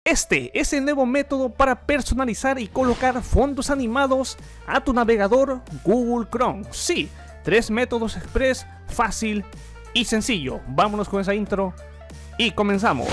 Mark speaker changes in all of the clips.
Speaker 1: Este es el nuevo método para personalizar y colocar fondos animados a tu navegador Google Chrome. Sí, 3 métodos express, fácil y sencillo. Vámonos con esa intro y comenzamos.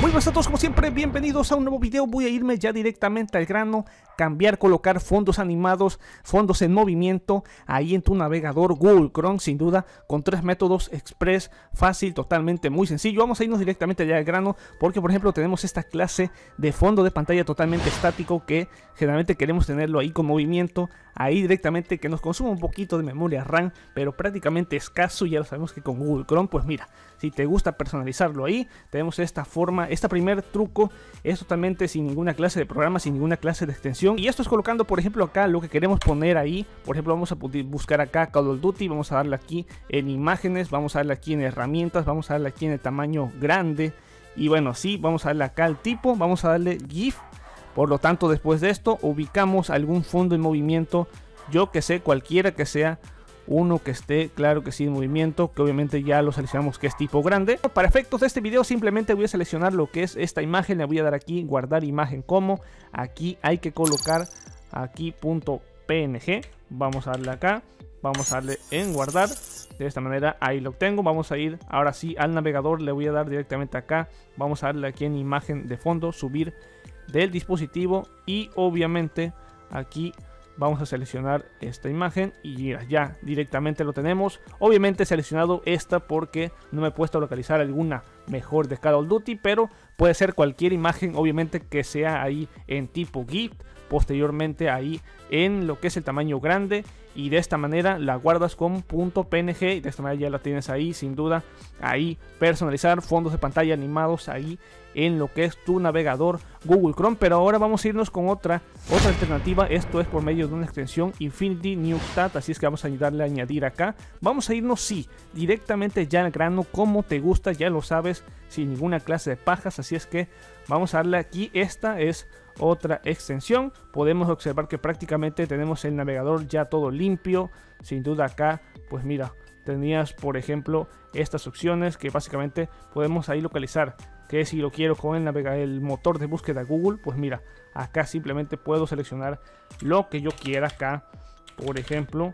Speaker 1: Muy buenas a todos, como siempre, bienvenidos a un nuevo video. Voy a irme ya directamente al grano, cambiar, colocar fondos animados, fondos en movimiento ahí en tu navegador Google Chrome, sin duda, con 3 métodos express, fácil, totalmente muy sencillo. Vamos a irnos directamente allá al grano, porque por ejemplo tenemos esta clase de fondo de pantalla totalmente estático que generalmente queremos tenerlo ahí con movimiento, ahí directamente, que nos consume un poquito de memoria RAM, pero prácticamente escaso. Ya lo sabemos que con Google Chrome, pues mira, si te gusta personalizarlo ahí, tenemos esta forma. Este primer truco es totalmente sin ninguna clase de programa, sin ninguna clase de extensión. Y esto es colocando, por ejemplo, acá lo que queremos poner ahí. Por ejemplo, vamos a buscar acá Call of Duty, vamos a darle aquí en imágenes, vamos a darle aquí en herramientas, vamos a darle aquí en el tamaño grande. Y bueno, sí, vamos a darle acá al tipo, vamos a darle GIF. Por lo tanto, después de esto, ubicamos algún fondo en movimiento, yo que sé, cualquiera que sea. Uno que esté, claro que sí, en movimiento, que obviamente ya lo seleccionamos que es tipo grande. Para efectos de este video simplemente voy a seleccionar lo que es esta imagen, le voy a dar aquí guardar imagen como. Aquí hay que colocar aquí .png, vamos a darle acá, vamos a darle en guardar. De esta manera ahí lo obtengo. Vamos a ir ahora sí al navegador, le voy a dar directamente acá, vamos a darle aquí en imagen de fondo, subir del dispositivo y obviamente aquí vamos a seleccionar esta imagen y mira, ya directamente lo tenemos. Obviamente he seleccionado esta porque no me he puesto a localizar alguna mejor de Call of Duty, pero puede ser cualquier imagen, obviamente que sea ahí en tipo GIF, posteriormente ahí en lo que es el tamaño grande, y de esta manera la guardas con .png y de esta manera ya la tienes ahí, sin duda. Ahí personalizar fondos de pantalla animados ahí en lo que es tu navegador Google Chrome. Pero ahora vamos a irnos con otra alternativa. Esto es por medio de una extensión Infinity Newstat, así es que vamos a darle a añadir acá. Vamos a irnos, sí, directamente ya al grano, como te gusta, ya lo sabes, sin ninguna clase de pajas. Así es que vamos a darle aquí, esta es otra extensión. Podemos observar que prácticamente tenemos el navegador ya todo limpio, sin duda. Acá pues mira, tenías por ejemplo estas opciones que básicamente podemos ahí localizar, que si lo quiero con el motor de búsqueda Google, pues mira, acá simplemente puedo seleccionar lo que yo quiera. Acá por ejemplo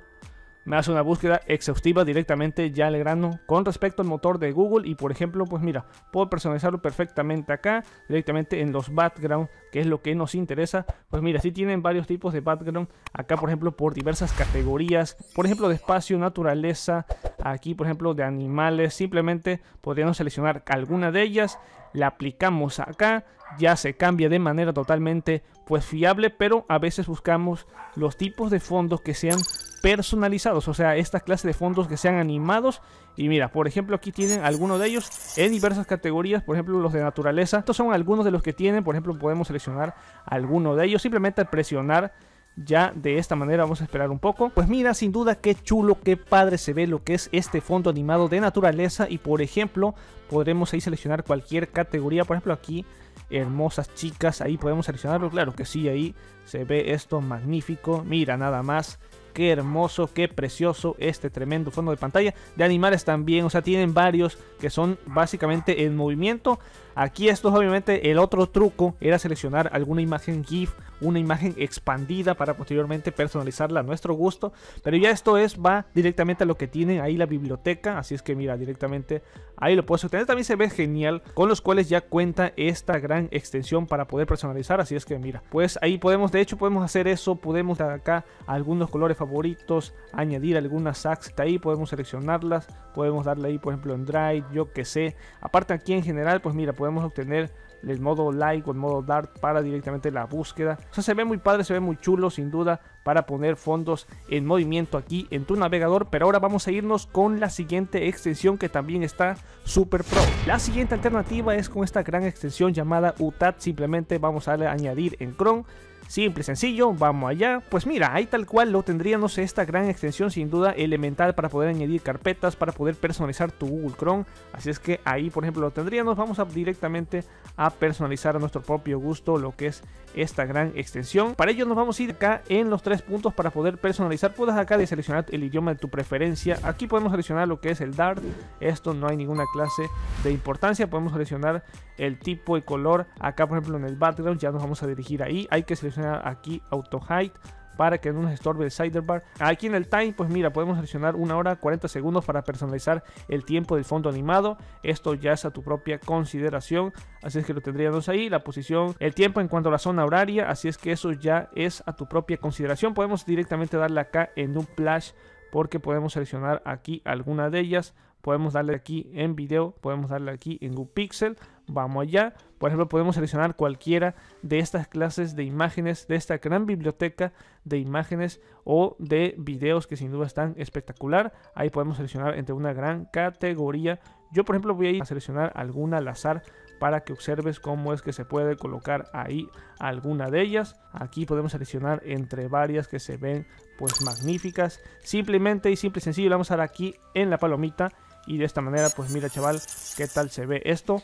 Speaker 1: me hace una búsqueda exhaustiva directamente ya al grano con respecto al motor de Google. Y por ejemplo, pues mira, puedo personalizarlo perfectamente acá, directamente en los background, que es lo que nos interesa. Pues mira, sí tienen varios tipos de background acá, por ejemplo, por diversas categorías, por ejemplo, de espacio, naturaleza, aquí por ejemplo de animales. Simplemente podríamos seleccionar alguna de ellas, la aplicamos acá, ya se cambia de manera totalmente pues fiable. Pero a veces buscamos los tipos de fondos que sean personalizados, o sea, esta clase de fondos que sean animados. Y mira, por ejemplo, aquí tienen algunos de ellos en diversas categorías, por ejemplo los de naturaleza. Estos son algunos de los que tienen, por ejemplo podemos seleccionar alguno de ellos simplemente al presionar. Ya de esta manera vamos a esperar un poco. Pues mira, sin duda qué chulo, qué padre se ve lo que es este fondo animado de naturaleza. Y por ejemplo podremos ahí seleccionar cualquier categoría, por ejemplo aquí hermosas chicas, ahí podemos seleccionarlo, claro que sí, ahí se ve esto magnífico. Mira nada más, qué hermoso, qué precioso este tremendo fondo de pantalla. De animales también, o sea, tienen varios que son básicamente en movimiento. Aquí esto es obviamente el otro truco, era seleccionar alguna imagen GIF, una imagen expandida para posteriormente personalizarla a nuestro gusto. Pero ya esto va directamente a lo que tienen ahí la biblioteca. Así es que mira, directamente ahí lo puedes obtener. También se ve genial, con los cuales ya cuenta esta gran extensión para poder personalizar. Así es que mira, pues ahí podemos, de hecho podemos hacer eso. Podemos dar acá algunos colores favoritos, añadir algunas assets ahí, podemos seleccionarlas, podemos darle ahí por ejemplo en Drive, yo que sé. Aparte aquí en general pues mira, podemos obtener el modo light o el modo dark para directamente la búsqueda. O sea, se ve muy padre, se ve muy chulo sin duda para poner fondos en movimiento aquí en tu navegador. Pero ahora vamos a irnos con la siguiente extensión que también está super pro. La siguiente alternativa es con esta gran extensión llamada UTAT. Simplemente vamos a darle a añadir en Chrome. Simple y sencillo, vamos allá. Pues mira, ahí tal cual lo tendríamos, esta gran extensión sin duda elemental para poder añadir carpetas, para poder personalizar tu Google Chrome. Así es que ahí por ejemplo lo tendríamos. Vamos a directamente a personalizar a nuestro propio gusto lo que es esta gran extensión. Para ello nos vamos a ir acá en los 3 puntos para poder personalizar. Puedes acá de seleccionar el idioma de tu preferencia. Aquí podemos seleccionar lo que es el Dart. Esto no hay ninguna clase de importancia. Podemos seleccionar el tipo y color. Acá por ejemplo en el background ya nos vamos a dirigir ahí. Hay que seleccionar aquí auto height para que no nos estorbe el sidebar. Aquí en el time, pues mira, podemos seleccionar 1 hora 40 segundos para personalizar el tiempo del fondo animado. Esto ya es a tu propia consideración, así es que lo tendríamos ahí. La posición, el tiempo en cuanto a la zona horaria, así es que eso ya es a tu propia consideración. Podemos directamente darle acá en un flash porque podemos seleccionar aquí alguna de ellas. Podemos darle aquí en video, podemos darle aquí en Google Pixel. Vamos allá. Por ejemplo, podemos seleccionar cualquiera de estas clases de imágenes, de esta gran biblioteca de imágenes o de videos que sin duda están espectacular. Ahí podemos seleccionar entre una gran categoría. Yo, por ejemplo, voy a ir a seleccionar alguna al azar para que observes cómo es que se puede colocar ahí alguna de ellas. Aquí podemos seleccionar entre varias que se ven pues magníficas. Simplemente y simple y sencillo le vamos a dar aquí en la palomita. Y de esta manera, pues mira chaval, ¿qué tal se ve esto?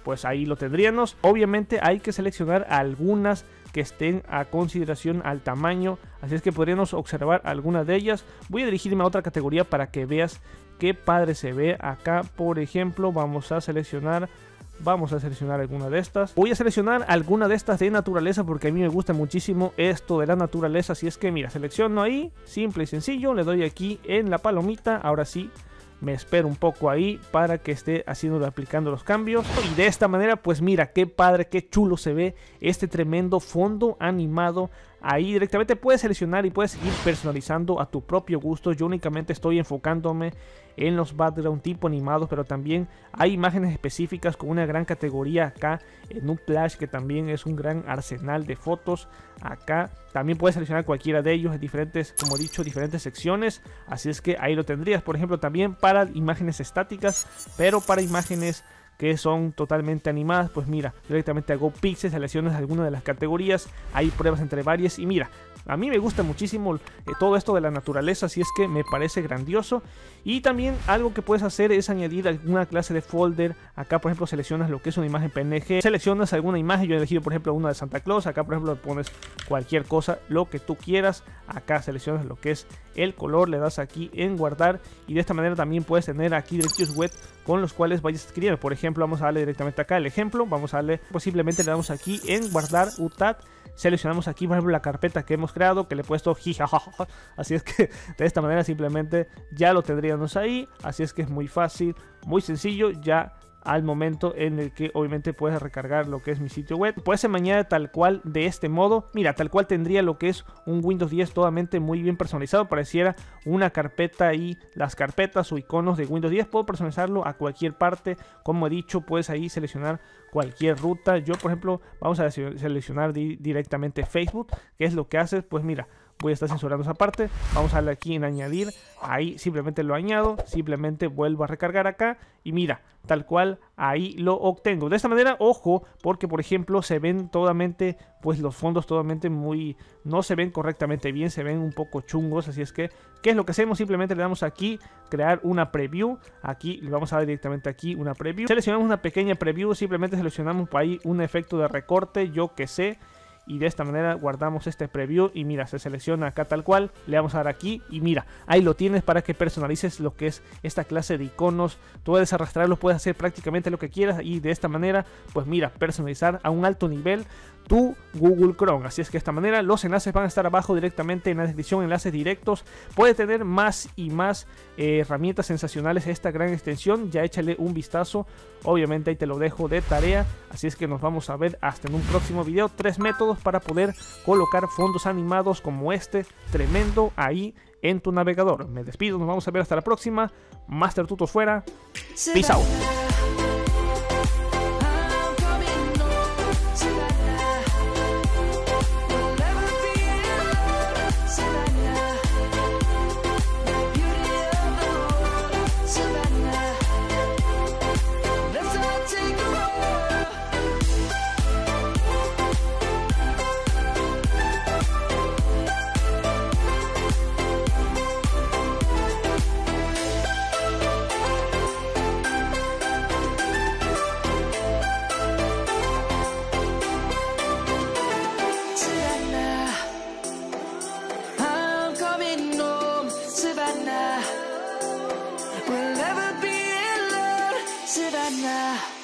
Speaker 1: Pues ahí lo tendríamos. Obviamente hay que seleccionar algunas que estén a consideración al tamaño. Así es que podríamos observar algunas de ellas. Voy a dirigirme a otra categoría para que veas qué padre se ve. Acá, por ejemplo, vamos a seleccionar alguna de estas. Voy a seleccionar alguna de estas de naturaleza porque a mí me gusta muchísimo esto de la naturaleza. Así es que mira, selecciono ahí, simple y sencillo. Le doy aquí en la palomita. Ahora sí. Me espero un poco ahí para que esté aplicando los cambios. Y de esta manera, pues mira, qué padre, qué chulo se ve este tremendo fondo animado. Ahí directamente puedes seleccionar y puedes seguir personalizando a tu propio gusto. Yo únicamente estoy enfocándome en los background tipo animados, pero también hay imágenes específicas con una gran categoría acá en un flash que también es un gran arsenal de fotos. Acá también puedes seleccionar cualquiera de ellos en diferentes, como he dicho, diferentes secciones. Así es que ahí lo tendrías, por ejemplo, también para imágenes estáticas, pero para imágenes que son totalmente animadas, pues mira, directamente hago pixels, selecciones alguna de las categorías, hay pruebas entre varias y mira, a mí me gusta muchísimo todo esto de la naturaleza, así es que me parece grandioso. Y también algo que puedes hacer es añadir alguna clase de folder. Acá por ejemplo seleccionas lo que es una imagen PNG, seleccionas alguna imagen, yo he elegido por ejemplo una de Santa Claus. Acá por ejemplo pones cualquier cosa, lo que tú quieras. Acá seleccionas lo que es el color, le das aquí en guardar y de esta manera también puedes tener aquí directivos web con los cuales vayas escribiendo. Por ejemplo, vamos a darle directamente acá el ejemplo, vamos a darle, pues simplemente le damos aquí en guardar UTAT, seleccionamos aquí por ejemplo la carpeta que hemos creado, que le he puesto jijajaja, así es que de esta manera simplemente ya lo tendríamos ahí. Así es que es muy fácil, muy sencillo, ya al momento en el que obviamente puedes recargar lo que es mi sitio web. Puede ser mañana tal cual de este modo. Mira, tal cual tendría lo que es un Windows 10 totalmente muy bien personalizado. Pareciera una carpeta y las carpetas o iconos de Windows 10. Puedo personalizarlo a cualquier parte. Como he dicho, puedes ahí seleccionar cualquier ruta. Yo, por ejemplo, vamos a seleccionar directamente Facebook. ¿Qué es lo que haces? Pues mira, voy a estar censurando esa parte. Vamos a darle aquí en añadir. Ahí simplemente lo añado. Simplemente vuelvo a recargar acá. Y mira, tal cual ahí lo obtengo. De esta manera, ojo, porque por ejemplo se ven totalmente, pues los fondos totalmente no se ven correctamente bien. Se ven un poco chungos. Así es que, ¿qué es lo que hacemos? Simplemente le damos aquí, crear una preview. Aquí le vamos a dar directamente aquí una preview. Seleccionamos una pequeña preview. Simplemente seleccionamos por ahí un efecto de recorte, yo que sé. Y de esta manera guardamos este preview y mira, se selecciona acá tal cual, le vamos a dar aquí y mira, ahí lo tienes para que personalices lo que es esta clase de iconos. Tú puedes arrastrarlos, puedes hacer prácticamente lo que quieras y de esta manera, pues mira, personalizar a un alto nivel tu Google Chrome. Así es que de esta manera los enlaces van a estar abajo directamente en la descripción, enlaces directos. Puede tener más y más herramientas sensacionales esta gran extensión, ya échale un vistazo, obviamente ahí te lo dejo de tarea. Así es que nos vamos a ver hasta en un próximo video. 3 métodos para poder colocar fondos animados como este tremendo ahí en tu navegador. Me despido, nos vamos a ver hasta la próxima. Master Tutos fuera, peace out.
Speaker 2: sana.